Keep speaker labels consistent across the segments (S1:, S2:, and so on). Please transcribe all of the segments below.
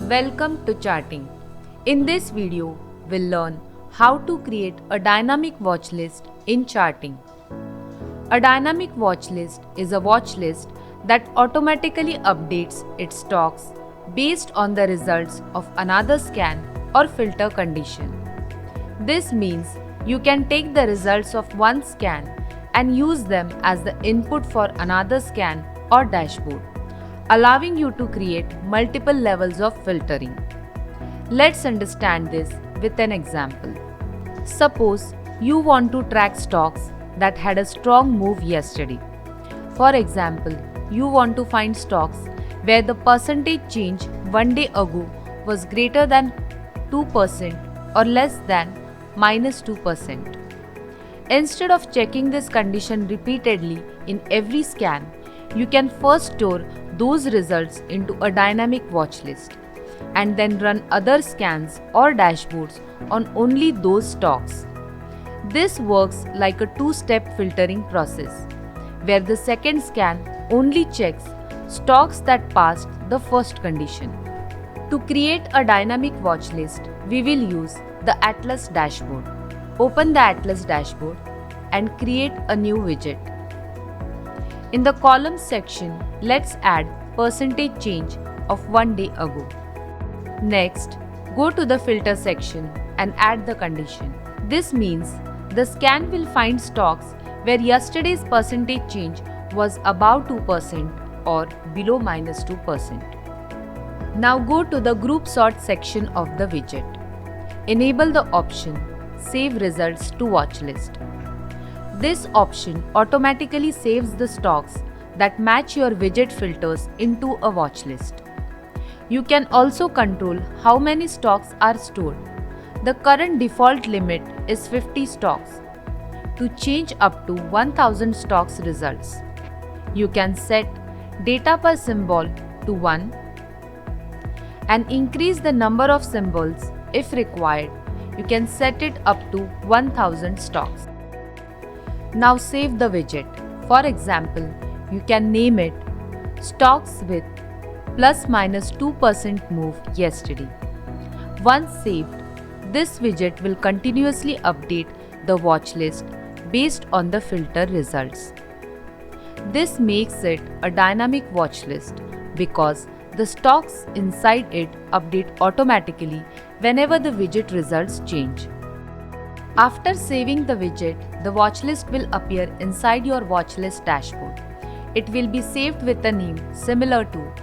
S1: Welcome to Charting. In this video, we'll learn how to create a dynamic watch list in Charting. A dynamic watch list is a watch list that automatically updates its stocks based on the results of another scan or filter condition. This means you can take the results of one scan and use them as the input for another scan or dashboard, allowing you to create multiple levels of filtering. Let's understand this with an example. Suppose you want to track stocks that had a strong move yesterday. For example, you want to find stocks where the percentage change one day ago was greater than 2% or less than -2%. Instead of checking this condition repeatedly in every scan, you can first store those results into a dynamic watch list and then run other scans or dashboards on only those stocks. This works like a two-step filtering process, where the second scan only checks stocks that passed the first condition. To create a dynamic watch list, we will use the Atlas dashboard. Open the Atlas dashboard and create a new widget. In the columns section, let's add percentage change of one day ago. Next, go to the filter section and add the condition. This means the scan will find stocks where yesterday's percentage change was above 2% or below -2%. Now go to the group sort section of the widget. Enable the option Save Results to Watch List. This option automatically saves the stocks that match your widget filters into a watch list. You can also control how many stocks are stored. The current default limit is 50 stocks. To change up to 1000 stocks results, you can set data per symbol to 1 and increase the number of symbols if required. You can set it up to 1000 stocks. Now save the widget. For example, you can name it Stocks with ±2% move yesterday. Once saved, this widget will continuously update the watch list based on the filter results. This makes it a dynamic watch list because the stocks inside it update automatically whenever the widget results change. After saving the widget, the watch list will appear inside your watch list dashboard. It will be saved with a name similar to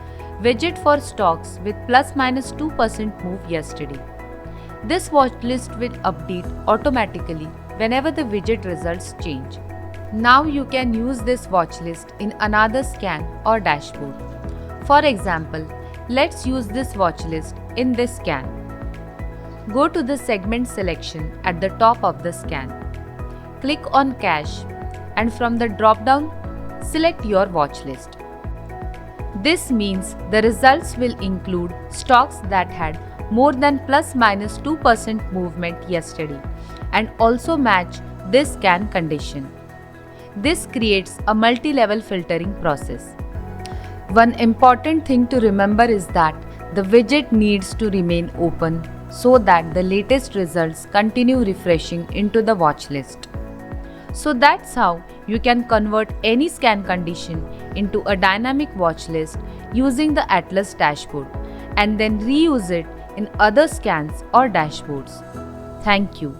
S1: Widget for Stocks with ±2% move yesterday. This watch list will update automatically whenever the widget results change. Now you can use this watch list in another scan or dashboard. For example, let's use this watch list in this scan. Go to the segment selection at the top of the scan. Click on Cache and from the drop-down, select your watch list. This means the results will include stocks that had more than ±2% movement yesterday and also match this scan condition. This creates a multi-level filtering process. One important thing to remember is that the widget needs to remain open so that the latest results continue refreshing into the watch list. So that's how you can convert any scan condition into a dynamic watch list using the Atlas dashboard and then reuse it in other scans or dashboards. Thank you.